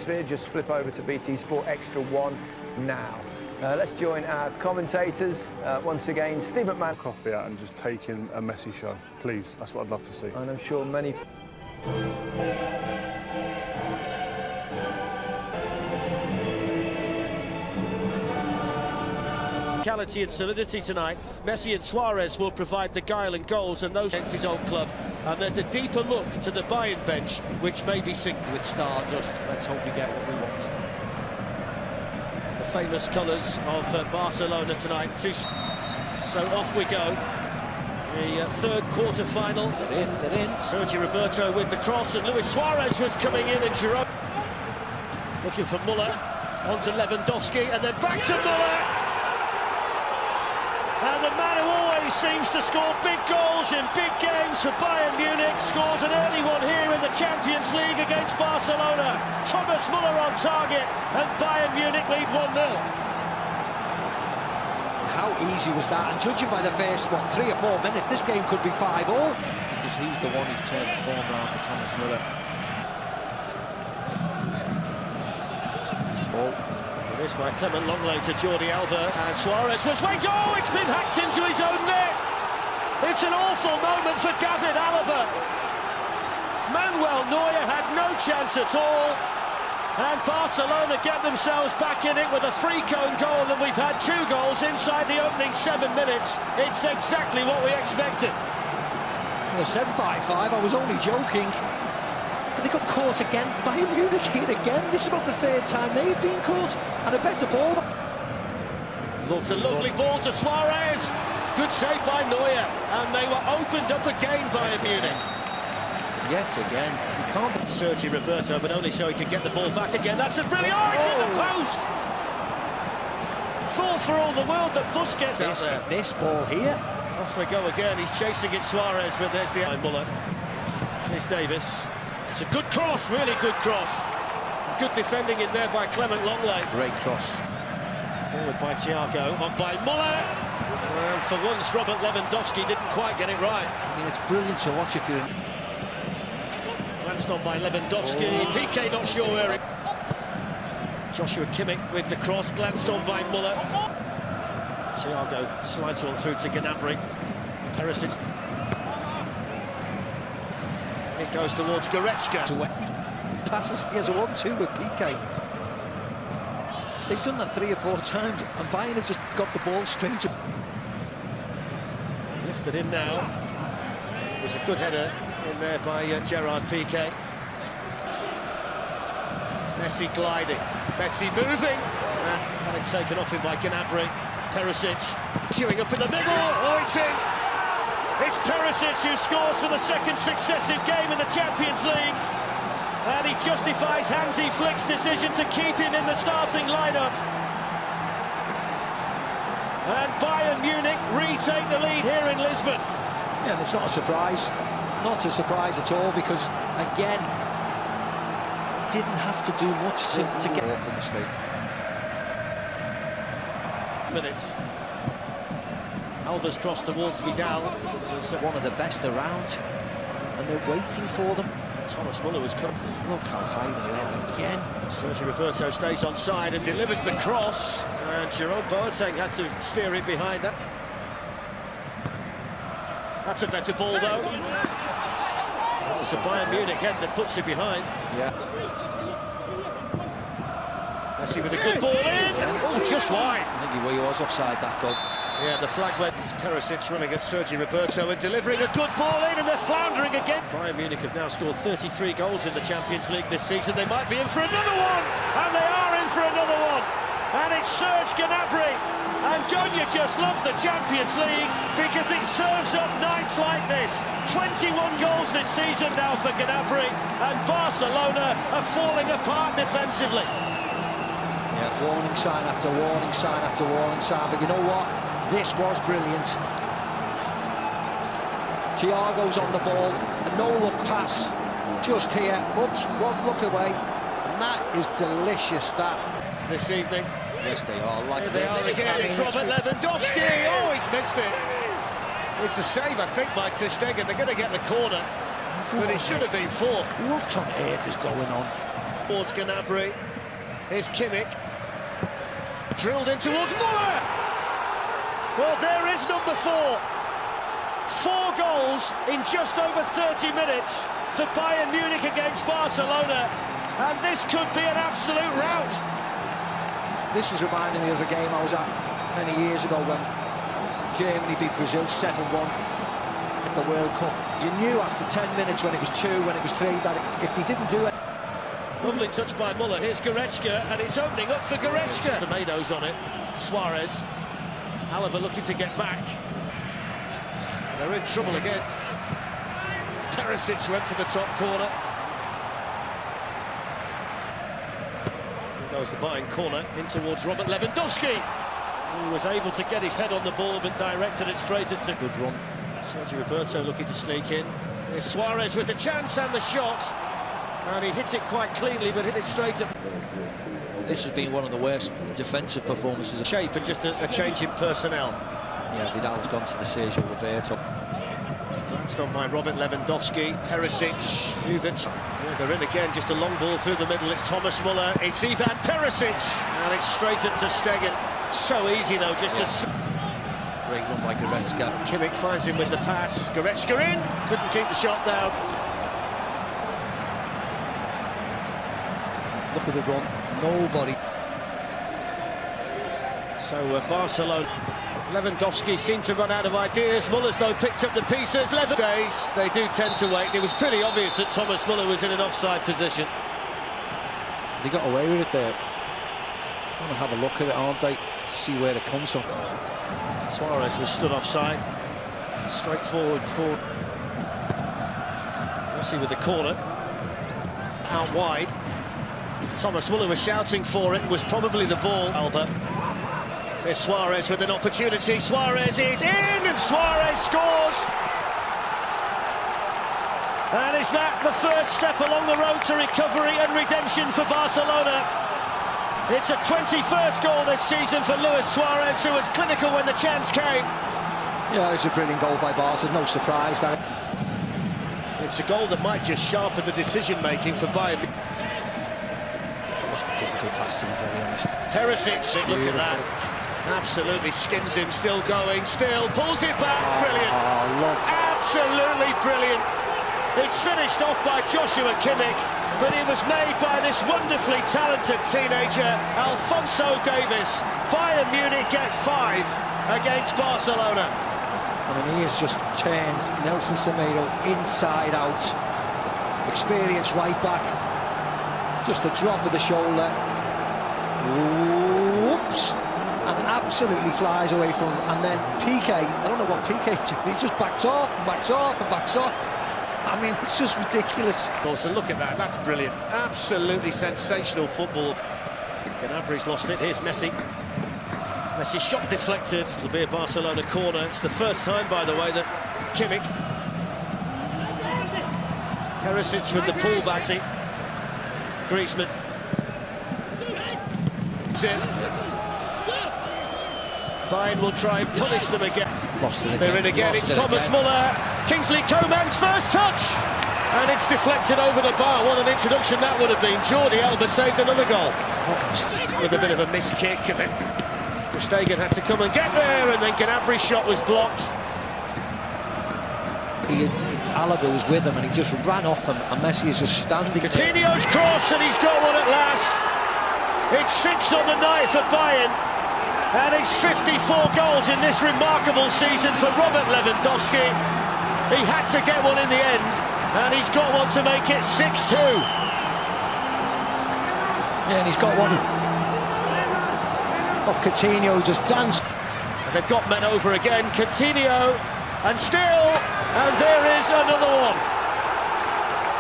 atmosphere, just flip over to BT Sport Extra 1 now. Let's join our commentators once again. Steve McMahon. Coffee out and just taking a messy show, please. That's what I'd love to see. And I'm sure many... Physicality and solidity tonight. Messi and Suarez will provide the guile and goals, and those against his old club. And there's a deeper look to the Bayern bench, which may be synced with Stardust. Let's hope we get what we want. The famous colours of Barcelona tonight. So off we go. The third quarter final. They're in. Sergio Roberto with the cross, and Luis Suarez was coming in, and Jerome looking for Muller. On to Lewandowski, and then back to Muller. And the man who always seems to score big goals in big games for Bayern Munich scores an early one here in the Champions League against Barcelona. Thomas Muller on target, and Bayern Munich lead 1-0. How easy was that? And judging by the first, 3 or 4 minutes, this game could be 5-5. Because he's the one who's turned the form around for Thomas Muller. This by Clement Longley to Jordi Alba, and Suarez was waiting. Oh, it's been hacked into his own net. It's an awful moment for David Alaba. Manuel Neuer had no chance at all, and Barcelona get themselves back in it with a free cone goal, and we've had 2 goals inside the opening 7 minutes. It's exactly what we expected. Well, I said 5-5, I was only joking. But they got caught again. Bayern Munich here again. This is about the 3rd time they've been caught. And a better ball. It's a lovely ball to Suarez. Good save by Neuer. And they were opened up again by Munich. Yet again. You can't... Sergio Roberto, but only so he could get the ball back again. That's a brilliant... Oh, it's in the post! Thought for all the world that Busquets out there. This ball here. Off we go again. He's chasing it, Suarez, but there's the Muller. Here's Davis. It's a good cross, really good cross. Good defending in there by Clement Longley. Great cross. Forward by Thiago, on by Muller. And for once, Robert Lewandowski didn't quite get it right. I mean, it's brilliant to watch if you're in... Glanced on by Lewandowski. PK not sure where it... Joshua Kimmich with the cross, glanced on by Muller. Thiago slides one through to Gnabry. Perisic. It goes towards Goretzka. Passes, he has a 1-2 with PK. They've done that 3 or 4 times, and Bayern have just got the ball straight to... Lifted in now. There's a good header in there by Gerard Piqué. Messi gliding. Messi moving. Having taken off him by Gnabry. Perisic queuing up in the middle. Oh, it's in. It's Perisic who scores for the 2nd successive game in the Champions League. And he justifies Hansi Flick's decision to keep him in the starting lineup. And Bayern Munich retake the lead here in Lisbon. Yeah, and it's not a surprise. Not a surprise at all, because, again, didn't have to do much to get off the mistake. Minutes. Alba's cross towards Vidal was one of the best around, and they're waiting for them. Thomas Muller was coming. Look how high they are again. Sergio Roberto stays on side and delivers the cross, and Jerome Boateng had to steer it behind that. That's a better ball though. It's a Bayern Munich head that puts it behind. Yeah. Messi with a good ball in. Oh, just wide. I think he was offside that goal. Yeah, the flag went. It's Perisic running at Sergio Roberto and delivering a good ball in, and they're floundering again. Bayern Munich have now scored 33 goals in the Champions League this season. They might be in for another one, and they are in for another one. And it's Serge Gnabry. And don't you just love the Champions League, because it serves up nights like this. 21 goals this season now for Gnabry, and Barcelona are falling apart defensively. Yeah, warning sign after warning sign after warning sign, but you know what? This was brilliant. Thiago's on the ball, a no-look pass, just here, oops, one look away, and that is delicious, that. This evening. Yes, they are, like Here they are again, it's Robert Lewandowski, oh, he's missed it. It's a save, I think, by Ter Stegen. They're going to get the corner, but it should have been 4. What on earth is going on? Towards Gnabry. Here's Kimmich. Drilled in towards Muller. Well, there is number 4. 4 goals in just over 30 minutes for Bayern Munich against Barcelona. And this could be an absolute rout. This is reminding me of a game I was at many years ago when Germany beat Brazil 7-1 at the World Cup. You knew after 10 minutes when it was 2, when it was 3, that if they didn't do it... Lovely touch by Muller. Here's Goretzka, and it's opening up for Goretzka. Tomatoes on it. Suarez. Alaba looking to get back. They're in trouble again. Perisic went for the top corner. Here goes the Bayern corner in towards Robert Lewandowski, who was able to get his head on the ball but directed it straight into... Good run. Sergio Roberto looking to sneak in. Here's Suarez with the chance and the shot. And he hit it quite cleanly, but hit it straight up. This has been one of the worst defensive performances of Shape and just a change in personnel. Yeah, Vidal's gone to the Sergio Roberto. Glanced on by Robert Lewandowski. Perisic knew that. Yeah, they're in again, just a long ball through the middle. It's Thomas Muller. It's Ivan Perisic. And it's straight up to Stegen. So easy, though, just to... Great run by Goretzka. Kimmich finds him with the pass. Goretzka in. Couldn't keep the shot down. Look at the run. Nobody. So Barcelona. Lewandowski seemed to run out of ideas. Muller's, though, picked up the pieces. Days, they do tend to wait. It was pretty obvious that Thomas Muller was in an offside position. They got away with it there. Want to have a look at it, aren't they? See where it comes from. Suarez was stood offside. Straight forward for Messi with the corner. Out wide. Thomas Muller was shouting for it. Was probably the ball. Alba. There's Suarez with an opportunity. Suarez is in, and Suarez scores. And is that the first step along the road to recovery and redemption for Barcelona? It's a 21st goal this season for Luis Suarez, who was clinical when the chance came. Yeah, it's a brilliant goal by Barca. No surprise that. It's a goal that might just sharpen the decision-making for Bayern. Difficult pass, to be very honest. Perisic, look at that. Absolutely skims him, still going, still pulls it back. Brilliant. Absolutely brilliant. It's finished off by Joshua Kimmich, but it was made by this wonderfully talented teenager, Alphonso Davies. Bayern Munich get 5 against Barcelona. I mean, he has just turned Nelson Semedo inside out. Experienced right back. Just a drop of the shoulder. Whoops. And absolutely flies away from him. And then PK, I don't know what PK did. He just backs off and backs off and backs off. I mean, it's just ridiculous. Also, look at that. That's brilliant. Absolutely sensational football. Gnabry's lost it. Here's Messi. Messi shot deflected. It'll be a Barcelona corner. It's the first time, by the way, that Kimmich. Perisic with the pullback. Griezmann. It's in. Bayern will try and punish them again. They're in again. It's Thomas Muller. Kingsley Coman's first touch. And it's deflected over the bar. What an introduction that would have been. Jordi Alba saved another goal. With a bit of a missed kick. And then Stegen had to come and get there. And then Gnabry's shot was blocked. Alaba was with him and he just ran off him. And Messi is just standing. Coutinho's cross and he's got one at last. It's 6 on the night for Bayern. And it's 54 goals in this remarkable season for Robert Lewandowski. He had to get one in the end, and he's got one to make it 6-2. Yeah, and he's got one of Coutinho just danced. And they've got men over again. Coutinho, and still, and there is another one.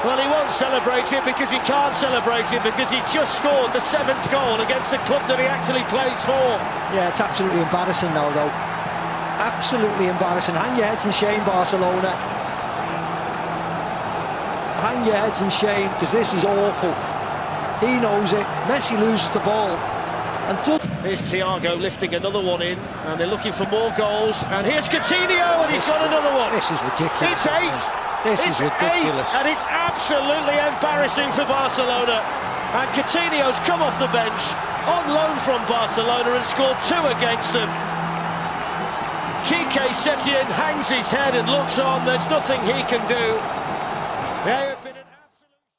Well, he won't celebrate it because he can't celebrate it because he's just scored the 7th goal against the club that he actually plays for. Yeah, it's absolutely embarrassing now, though. Absolutely embarrassing. Hang your heads in shame, Barcelona. Hang your heads in shame, because this is awful. He knows it. Messi loses the ball. And here's Thiago lifting another one in, and they're looking for more goals. And here's Coutinho, and he's got another one. This is ridiculous. It's 8. This is ridiculous. 8, and it's absolutely embarrassing for Barcelona. And Coutinho's come off the bench, on loan from Barcelona, and scored 2 against them. Kike Setien hangs his head and looks on. There's nothing he can do.